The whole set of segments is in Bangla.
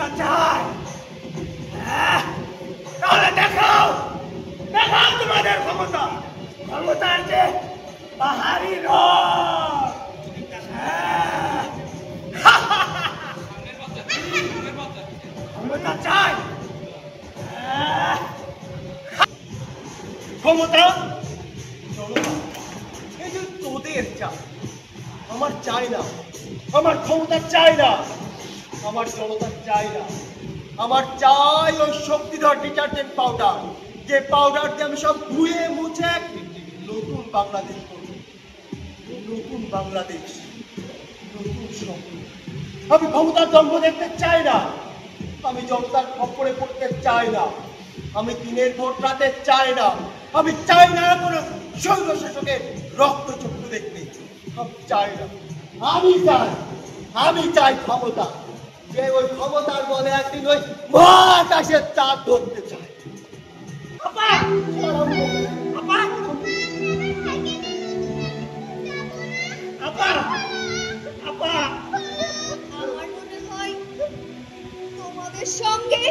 ক্ষমতা চাই, তাহলে দেখাও, দেখাও তোমাদের ক্ষমতা। ক্ষমতার যে পাহাড়ি রথ, ক্ষমতা চাই, ক্ষমতা এই যে তোদের চাই, আমার চাই না। আমার ক্ষমতা চাই না, আমার জনতা চাই না। আমার চাই ওই শক্তিধর ডিটারজেন্ট পাউডার, যে পাউডার দিয়ে আমি সব ধুয়ে মুছে নতুন বাংলাদেশ করব। নতুন বাংলাদেশ, নতুন স্বপ্ন। আমি ক্ষমতার জন্ম দেখতে চাই না, আমি জনতার খপ্পরে পড়তে চাই না, আমি দিনের ভোট রাতে চাই না, আমি চাই না কোনো স্বৈর শাসকের রক্তচক্ষু দেখতে। আমি চাই না, আমি চাই ক্ষমতা, যে ওই ক্ষমতার বলে একদিন ওই মহাকাশের চাঁদ ধরতে চায়। আপা, আপা, আপা, আপা, আমার মনে হয় তোমাদের সঙ্গে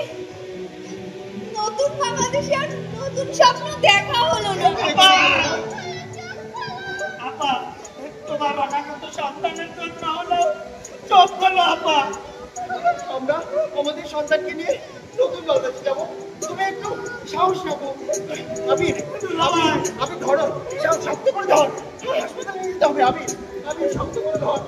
নতুন বাংলাদেশের নতুন স্বপ্ন দেখা হলো না। আপা, আপা, তোমার অনাগত সন্তানের জন্য হলো চোখ হলো। আপা, আমরা আমাদের সন্তানকে নিয়ে নতুন বাংলাদেশ যাবো, তুমি একটু সাহস রাখো। আমি ধরো, শক্ত করে ধর, হাসপাতালে নিয়ে যেতে হবে। আমি শক্ত করে ধর।